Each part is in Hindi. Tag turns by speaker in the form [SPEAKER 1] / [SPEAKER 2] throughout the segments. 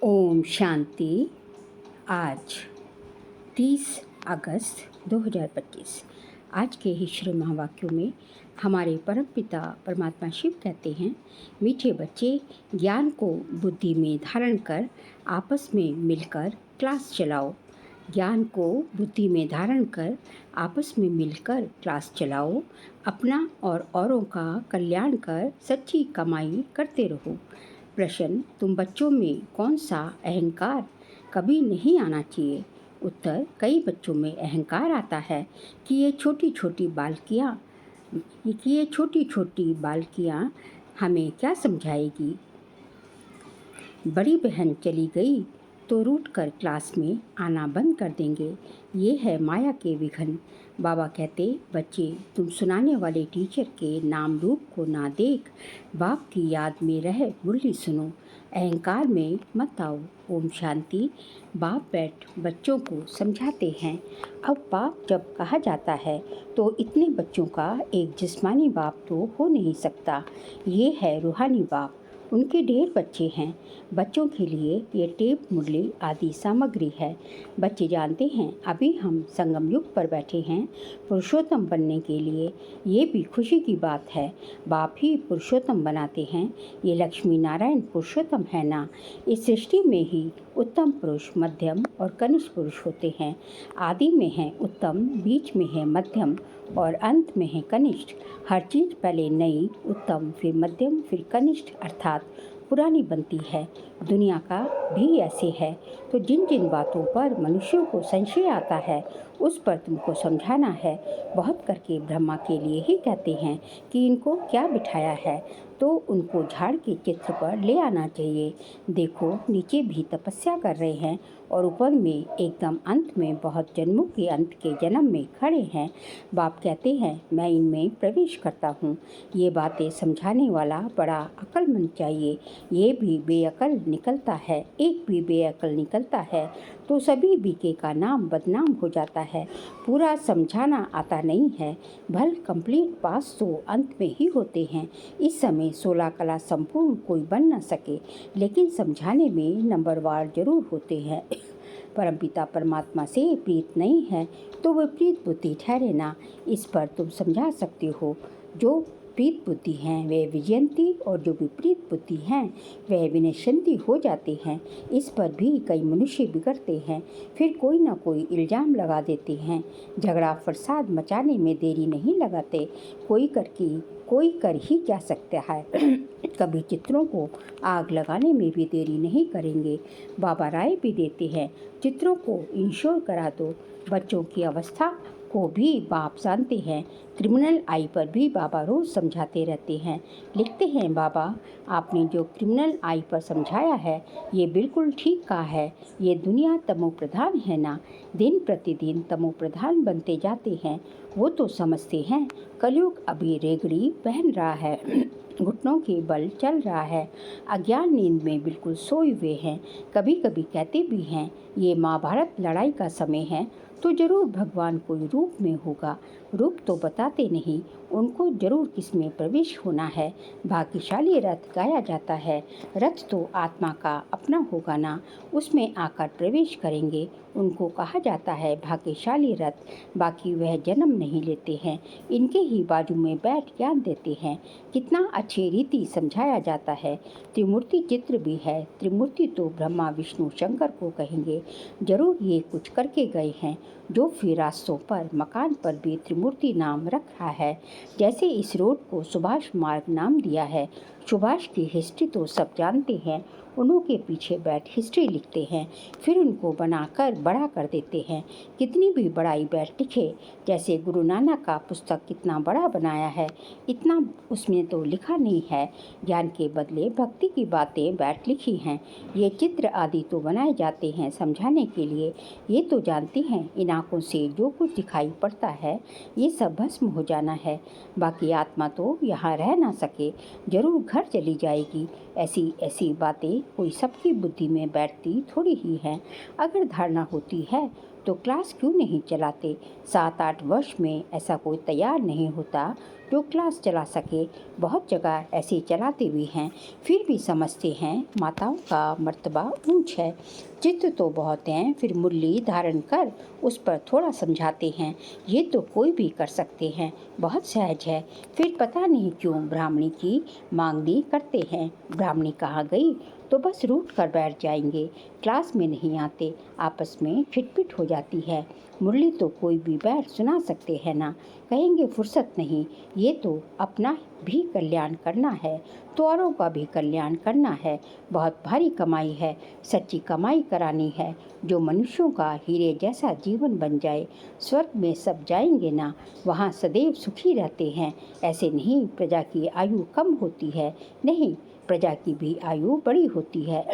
[SPEAKER 1] ओम शांति। आज 30 अगस्त 2025। आज के ही श्री महावाक्यों में हमारे परम पिता परमात्मा शिव कहते हैं, मीठे बच्चे, ज्ञान को बुद्धि में धारण कर आपस में मिलकर क्लास चलाओ। ज्ञान को बुद्धि में धारण कर आपस में मिलकर क्लास चलाओ। अपना और औरों का कल्याण कर सच्ची कमाई करते रहो। प्रश्न, तुम बच्चों में कौन सा अहंकार कभी नहीं आना चाहिए? उत्तर, कई बच्चों में अहंकार आता है कि ये छोटी छोटी बालकियाँ हमें क्या समझाएगी। बड़ी बहन चली गई तो रूठ कर क्लास में आना बंद कर देंगे। ये है माया के विघन। बाबा कहते, बच्चे, तुम सुनाने वाले टीचर के नाम रूप को ना देख, बाप की याद में रह मुरली सुनो, अहंकार में मत आओ। ओम शांति। बाप बैठ बच्चों को समझाते हैं। अब बाप जब कहा जाता है तो इतने बच्चों का एक जिस्मानी बाप तो हो नहीं सकता। ये है रूहानी बाप। उनके ढेर बच्चे हैं। बच्चों के लिए ये टेप, मुरली आदि सामग्री है। बच्चे जानते हैं अभी हम संगम युग पर बैठे हैं पुरुषोत्तम बनने के लिए। ये भी खुशी की बात है, बाप ही पुरुषोत्तम बनाते हैं। ये लक्ष्मी नारायण पुरुषोत्तम है ना। इस सृष्टि में ही उत्तम पुरुष, मध्यम और कनिष्ठ पुरुष होते हैं। आदि में है उत्तम, बीच में है मध्यम और अंत में है कनिष्ठ। हर चीज़ पहले नई, उत्तम, फिर मध्यम, फिर कनिष्ठ अर्थात पुरानी बनती है। दुनिया का भी ऐसे है। तो जिन जिन बातों पर मनुष्यों को संशय आता है उस पर तुमको समझाना है। बहुत करके ब्रह्मा के लिए ही कहते हैं कि इनको क्या बिठाया है, तो उनको झाड़ के चित्र पर ले आना चाहिए। देखो, नीचे भी तपस्या कर रहे हैं और ऊपर में एकदम अंत में बहुत जन्मों के अंत के जन्म में खड़े हैं। बाप कहते हैं, मैं इनमें प्रवेश करता हूँ। ये बातें समझाने वाला बड़ा अक्लमंद चाहिए। ये भी बेअक्ल निकलता है, एक भी बेअक्ल निकलता है तो सभी बीके का नाम बदनाम हो जाता है। पूरा समझाना आता नहीं है। भल कंप्लीट पास तो अंत में ही होते हैं। इस समय 16 कला संपूर्ण कोई बन न सके, लेकिन समझाने में नंबरवार जरूर होते हैं। परमपिता परमात्मा से प्रीत नहीं है तो वह प्रीत बुद्धि ठहरे ना। इस पर तुम समझा सकते हो। जो प्रीत बुद्धि हैं वे विजयंती और जो विपरीत बुद्धि हैं वह विनश्यंती हो जाते हैं। इस पर भी कई मनुष्य बिगड़ते हैं, फिर कोई ना कोई इल्ज़ाम लगा देते हैं। झगड़ा फसाद मचाने में देरी नहीं लगाते। कोई कर ही क्या सकता है। कभी चित्रों को आग लगाने में भी देरी नहीं करेंगे। बाबा राय भी देते हैं, चित्रों को इंश्योर करा दो। बच्चों की अवस्था को भी बाप जानते हैं। क्रिमिनल आई पर भी बाबा रोज़ समझाते रहते हैं। लिखते हैं, बाबा, आपने जो क्रिमिनल आई पर समझाया है ये बिल्कुल ठीक कहा है। ये दुनिया तमो प्रधान है ना। दिन प्रतिदिन तमो प्रधान बनते जाते हैं। वो तो समझते हैं कलयुग अभी रेगड़ी पहन रहा है, घुटनों के बल चल रहा है, अज्ञान नींद में बिल्कुल सोए हुए हैं। कभी कभी कहते भी हैं ये महाभारत लड़ाई का समय है तो जरूर भगवान कोई रूप में होगा। रूप तो बताते नहीं, उनको जरूर किसमें प्रवेश होना है। भाग्यशाली रथ गाया जाता है। रथ तो आत्मा का अपना होगा ना, उसमें आकर प्रवेश करेंगे। उनको कहा जाता है भाग्यशाली रथ, बाकी वह जन्म नहीं लेते हैं। इनके ही बाजू में बैठ ज्ञान देते हैं। कितना अच्छी रीति समझाया जाता है। त्रिमूर्ति चित्र भी है। त्रिमूर्ति तो ब्रह्मा विष्णु शंकर को कहेंगे। जरूर ये कुछ करके गए हैं जो फिर रास्तों पर, मकान पर भी त्रिमूर्ति नाम रख रहा है। जैसे इस रोड को सुभाष मार्ग नाम दिया है। सुभाष की हिस्ट्री तो सब जानते हैं। उन्हों के पीछे बैठ हिस्ट्री लिखते हैं, फिर उनको बनाकर बड़ा कर देते हैं। कितनी भी बड़ाई बैठ लिखे, जैसे गुरु नानक का पुस्तक कितना बड़ा बनाया है, इतना उसमें तो लिखा नहीं है। ज्ञान के बदले भक्ति की बातें बैठ लिखी हैं। ये चित्र आदि तो बनाए जाते हैं समझाने के लिए। ये तो जानते हैं इन आँखों से जो कुछ दिखाई पड़ता है ये सब भस्म हो जाना है। बाकी आत्मा तो यहाँ रह ना सके, जरूर घर चली जाएगी। ऐसी ऐसी बातें कोई सबकी बुद्धि में बैठती थोड़ी ही है। अगर धारणा होती है तो क्लास क्यों नहीं चलाते? 7-8 वर्ष में ऐसा कोई तैयार नहीं होता जो क्लास चला सके। बहुत जगह ऐसे चलाते भी हैं, फिर भी समझते हैं माताओं का मर्तबा ऊंच है। चित्त तो बहुत हैं, फिर मुरली धारण कर उस पर थोड़ा समझाते हैं। ये तो कोई भी कर सकते हैं, बहुत सहज है। फिर पता नहीं क्यों ब्राह्मणी की मांगनी करते हैं। ब्राह्मणी कहाँ गई तो बस रूठ कर बैठ जाएंगे, क्लास में नहीं आते, आपस में खिटपिट हो जाती है। मुरली तो कोई भी बैठ सुना सकते हैं ना, कहेंगे फुर्सत नहीं। ये तो अपना भी कल्याण करना है तो औरों का भी कल्याण करना है। बहुत भारी कमाई है, सच्ची कमाई करानी है जो मनुष्यों का हीरे जैसा जीवन बन जाए। स्वर्ग में सब जाएंगे ना, वहाँ सदैव सुखी रहते हैं। ऐसे नहीं प्रजा की आयु कम होती है, नहीं प्रजा की भी आयु बड़ी होती है।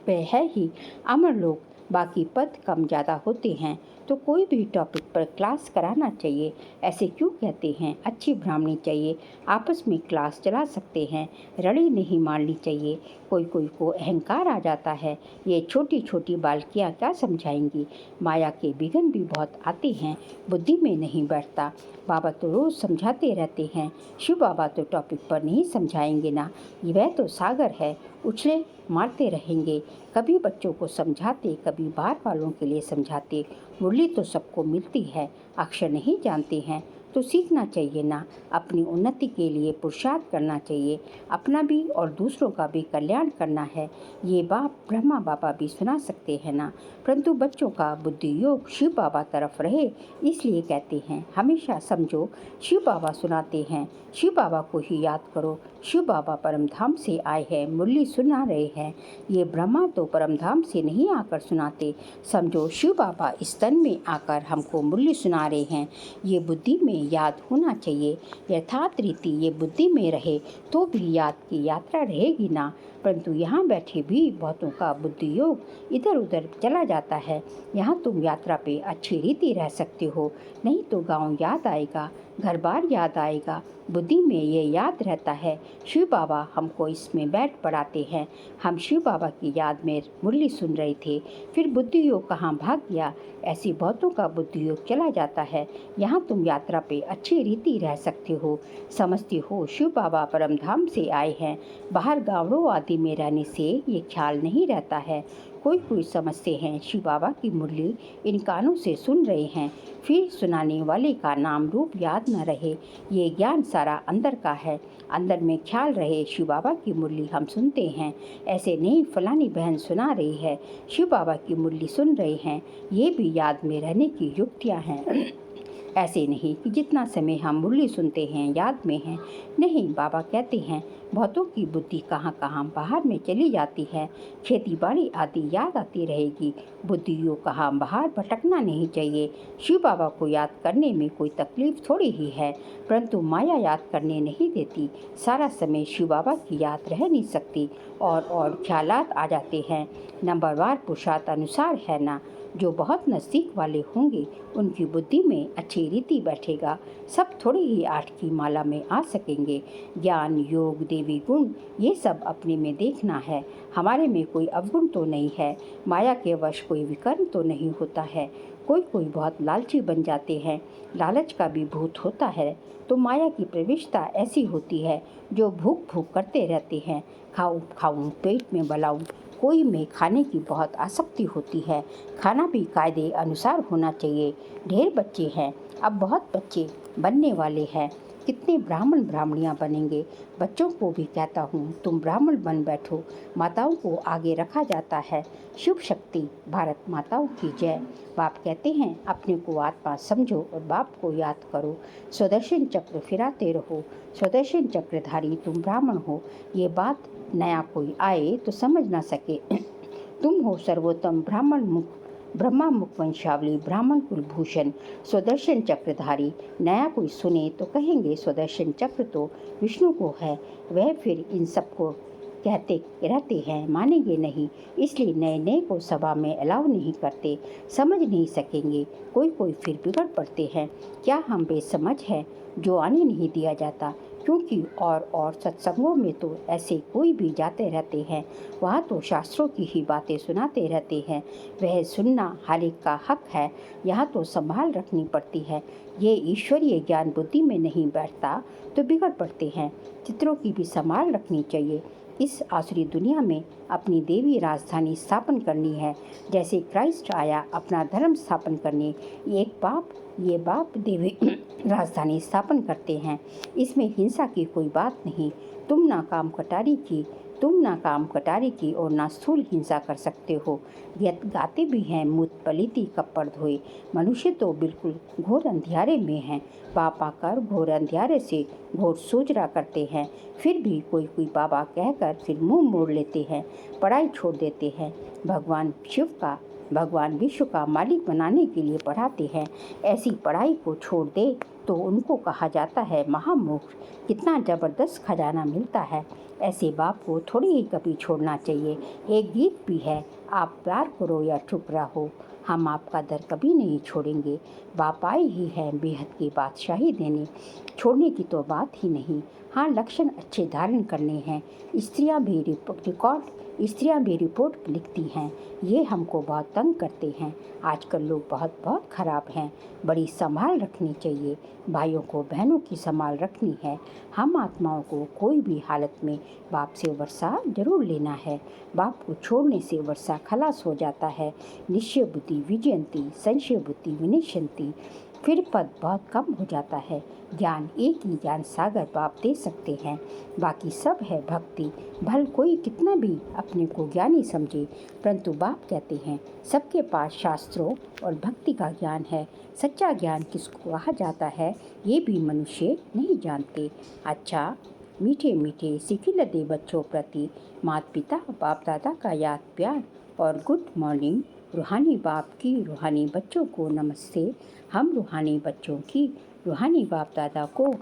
[SPEAKER 1] वह है ही अमर लोग, बाकी पद कम ज़्यादा होते हैं। तो कोई भी टॉपिक पर क्लास कराना चाहिए। ऐसे क्यों कहते हैं? अच्छी ब्राह्मणी चाहिए, आपस में क्लास चला सकते हैं, रड़ी नहीं मारनी चाहिए। कोई कोई को अहंकार आ जाता है, ये छोटी छोटी बालकियाँ क्या समझाएंगी? माया के विघ्न भी बहुत आते हैं, बुद्धि में नहीं बैठता। बाबा तो रोज़ समझाते रहते हैं, शिव बाबा तो टॉपिक पर नहीं समझाएंगे ना, वह तो सागर है, उछले मारते रहेंगे। कभी बच्चों को समझाते, कभी बाहर वालों के लिए समझाते। मुरली तो सबको मिलती है, अक्षर नहीं जानते हैं तो सीखना चाहिए ना। अपनी उन्नति के लिए पुरुषार्थ करना चाहिए, अपना भी और दूसरों का भी कल्याण करना है। ये बाप ब्रह्मा बाबा भी सुना सकते हैं ना, परंतु बच्चों का बुद्धि योग शिव बाबा तरफ रहे, इसलिए कहते हैं हमेशा समझो शिव बाबा सुनाते हैं, शिव बाबा को ही याद करो। शिव बाबा परमधाम से आए हैं, मुरली सुना रहे हैं। ये ब्रह्मा तो परमधाम से नहीं आकर सुनाते, समझो शिव बाबा इस तन में आकर हमको मुरली सुना रहे हैं। ये बुद्धि में याद होना चाहिए। यथार्थ रीति ये बुद्धि में रहे तो भी याद की यात्रा रहेगी ना, परंतु यहाँ बैठे भी बहुतों का बुद्धि योग इधर उधर चला जाता है। यहाँ तुम यात्रा पे अच्छी रीति रह सकते हो, नहीं तो गांव याद आएगा, घर बार याद आएगा। बुद्धि में ये याद रहता है शिव बाबा हमको इसमें बैठ पढ़ाते हैं। हम शिव बाबा की याद में मुरली सुन रहे थे, फिर बुद्धि योग कहाँ भाग गया? ऐसी बहुतों का बुद्धि योग चला जाता है। यहाँ तुम यात्रा पे अच्छी रीति रह सकते हो, समझते हो शिव बाबा परमधाम से आए हैं। बाहर गाँवों आदि में रहने से ये ख्याल नहीं रहता है। कोई कोई समझते हैं शिव बाबा की मुरली इन कानों से सुन रहे हैं, फिर सुनाने वाले का नाम रूप याद न रहे। ये ज्ञान सारा अंदर का है, अंदर में ख्याल रहे शिव बाबा की मुरली हम सुनते हैं। ऐसे नहीं फलानी बहन सुना रही है, शिव बाबा की मुरली सुन रहे हैं, ये भी याद में रहने की युक्तियाँ हैं। ऐसे नहीं कि जितना समय हम मुरली सुनते हैं याद में हैं। नहीं, बाबा कहते हैं बहुतों की बुद्धि कहाँ कहाँ बाहर में चली जाती है, खेती बाड़ी आदि याद आती रहेगी। बुद्धियों कहाँ बाहर भटकना नहीं चाहिए। शिव बाबा को याद करने में कोई तकलीफ थोड़ी ही है, परंतु माया याद करने नहीं देती। सारा समय शिव बाबा की याद रह नहीं सकती और ख्यालात आ जाते हैं। नंबरवार पुरुषार्थ अनुसार है ना, जो बहुत नज़दीक वाले होंगे उनकी बुद्धि में अच्छी रीति बैठेगा। सब थोड़ी ही 8 की माला में आ सकेंगे। ज्ञान योग देवी गुण ये सब अपने में देखना है, हमारे में कोई अवगुण तो नहीं है, माया के वश कोई विकर्म तो नहीं होता है। कोई कोई बहुत लालची बन जाते हैं, लालच का भी भूत होता है, तो माया की प्रविष्टता ऐसी होती है जो भूख भूख करते रहते हैं, खाऊं खाऊं पेट में बलाऊं। कोई में खाने की बहुत आसक्ति होती है, खाना भी कायदे अनुसार होना चाहिए। ढेर बच्चे हैं, अब बहुत बच्चे बनने वाले हैं, कितने ब्राह्मण ब्राह्मणियाँ बनेंगे। बच्चों को भी कहता हूँ तुम ब्राह्मण बन बैठो, माताओं को आगे रखा जाता है। शुभ शक्ति, भारत माताओं की जय। बाप कहते हैं अपने को आत्मा समझो और बाप को याद करो। स्वदर्शन चक्र फिराते रहो, स्वदर्शन चक्रधारी तुम ब्राह्मण हो। ये बात नया कोई आए तो समझ ना सके। तुम हो सर्वोत्तम ब्राह्मण मुख, ब्रह्मा मुख वंशावली, ब्राह्मण कुलभूषण, स्वदर्शन चक्रधारी। नया कोई सुने तो कहेंगे स्वदर्शन चक्र तो विष्णु को है, वह फिर इन सबको कहते रहते हैं, मानेंगे नहीं, इसलिए नए नए को सभा में अलाउ नहीं करते, समझ नहीं सकेंगे। कोई कोई फिर बिगड़ पड़ते हैं। क्या हम बेसमझ हैं जो आने नहीं दिया जाता? क्योंकि और सत्संगों में तो ऐसे कोई भी जाते रहते हैं, वहाँ तो शास्त्रों की ही बातें सुनाते रहते हैं। वह सुनना हर एक का हक है, यहाँ तो संभाल रखनी पड़ती है। ये ईश्वरीय ज्ञान बुद्धि में नहीं बैठता तो बिगड़ पड़ते हैं। चित्रों की भी संभाल रखनी चाहिए। इस आसुरी दुनिया में अपनी देवी राजधानी स्थापन करनी है। जैसे क्राइस्ट आया अपना धर्म स्थापन करने, ये बाप देवी राजधानी स्थापन करते हैं। इसमें हिंसा की कोई बात नहीं। तुम ना काम कटारी की और ना स्थूल हिंसा कर सकते हो। गाते भी हैं मूत पलीती कपड़ धोए। मनुष्य तो बिल्कुल घोर अंधियारे में हैं। बाप आकर घोर अंधियारे से घोर सोजरा करते हैं। फिर भी कोई बाबा कहकर फिर मुंह मोड़ लेते हैं, पढ़ाई छोड़ देते हैं। भगवान विश्व का मालिक बनाने के लिए पढ़ाते हैं। ऐसी पढ़ाई को छोड़ दे तो उनको कहा जाता है महामूर्ख। कितना ज़बरदस्त खजाना मिलता है। ऐसे बाप को थोड़ी ही कभी छोड़ना चाहिए। एक गीत भी है, आप प्यार करो या चुप रहो, हम आपका दर कभी नहीं छोड़ेंगे। बाप आए ही है बेहद की बादशाही देने, छोड़ने की तो बात ही नहीं। हाँ, लक्षण अच्छे धारण करने हैं। स्त्रियां भी रिपोर्ट लिखती हैं। ये हमको बहुत तंग करते हैं। आजकल लोग बहुत ख़राब हैं। बड़ी संभाल रखनी चाहिए। भाइयों को बहनों की संभाल रखनी है। हम आत्माओं को कोई भी हालत में बाप से वर्षा जरूर लेना है। बाप को छोड़ने से वर्षा खलास हो जाता है। निश्चय बुद्धि विजयंती, संशय बुद्धि विनिशंती। फिर पद बहुत कम हो जाता है। ज्ञान एक ही ज्ञान सागर बाप दे सकते हैं, बाकी सब है भक्ति। भल कोई कितना भी अपने को ज्ञानी समझे, परंतु बाप कहते हैं सबके पास शास्त्रों और भक्ति का ज्ञान है। सच्चा ज्ञान किसको कहा जाता है ये भी मनुष्य नहीं जानते। अच्छा, मीठे मीठे सिखिलते बच्चों प्रति माता पिता बाप दादा का याद प्यार और गुड मॉर्निंग। रूहानी बाप की रूहानी बच्चों को नमस्ते। हम रूहानी बच्चों की रूहानी बाप दादा को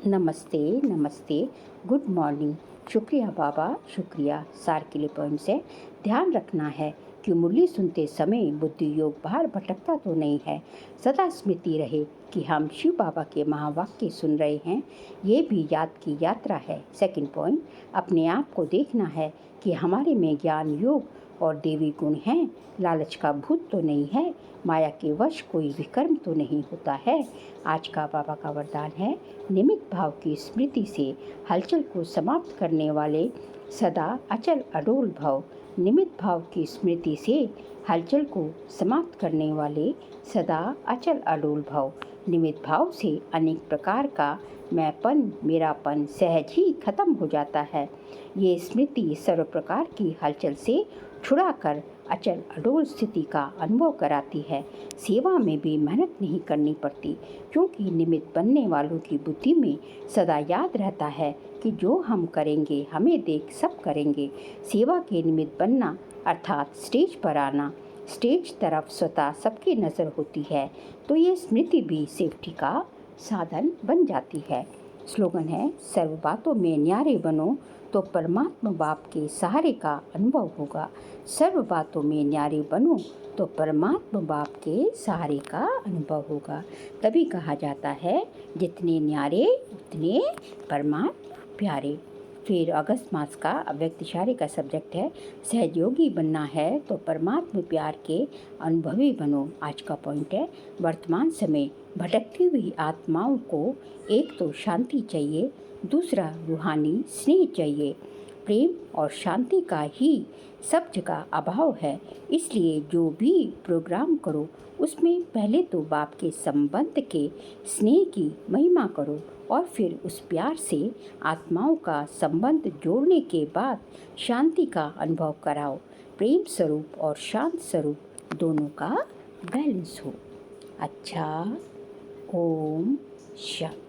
[SPEAKER 1] नमस्ते। Good morning. शुक्रिया बाबा, शुक्रिया। सार के लिए पॉइंट से ध्यान रखना है कि मुरली सुनते समय बुद्धि योग बाहर भटकता तो नहीं है। सदा स्मृति रहे कि हम शिव बाबा के महावाक्य सुन रहे हैं। ये भी याद की यात्रा है। सेकंड पॉइंट, अपने आप को देखना है कि हमारे में ज्ञान योग और देवी गुण हैं। लालच का भूत तो नहीं है। माया के वश कोई विकर्म तो नहीं होता है। आज का बाबा का वरदान है, निमित्त भाव की स्मृति से हलचल को समाप्त करने वाले सदा अचल अडोल भव। निमित्त भाव की स्मृति से हलचल को समाप्त करने वाले सदा अचल अडोल भव। निमित्त भाव से अनेक प्रकार का मैंपन मेरापन सहज ही खत्म हो जाता है। ये स्मृति सर्व प्रकार की हलचल से छुड़ाकर अचल अडोल स्थिति का अनुभव कराती है। सेवा में भी मेहनत नहीं करनी पड़ती, क्योंकि निमित्त बनने वालों की बुद्धि में सदा याद रहता है कि जो हम करेंगे हमें देख सब करेंगे। सेवा के निमित्त बनना अर्थात स्टेज पर आना, स्टेज तरफ स्वतः सबकी नज़र होती है, तो ये स्मृति भी सेफ्टी का साधन बन जाती है। स्लोगन है, सर्व बातों में न्यारे बनो तो परमात्मा बाप के सहारे का अनुभव होगा। सर्व बातों में न्यारे बनो तो परमात्मा बाप के सहारे का अनुभव होगा। तभी कहा जाता है जितने न्यारे उतने परमात्मा प्यारे। फिर अगस्त मास का अव्यक्त इशारे का सब्जेक्ट है, सहयोगी बनना है तो परमात्मा प्यार के अनुभवी बनो। आज का पॉइंट है, वर्तमान समय भटकती हुई आत्माओं को एक तो शांति चाहिए, दूसरा रूहानी स्नेह चाहिए। प्रेम और शांति का ही सब जगह अभाव है। इसलिए जो भी प्रोग्राम करो उसमें पहले तो बाप के संबंध के स्नेह की महिमा करो और फिर उस प्यार से आत्माओं का संबंध जोड़ने के बाद शांति का अनुभव कराओ। प्रेम स्वरूप और शांत स्वरूप दोनों का बैलेंस हो। अच्छा, ओम शांति।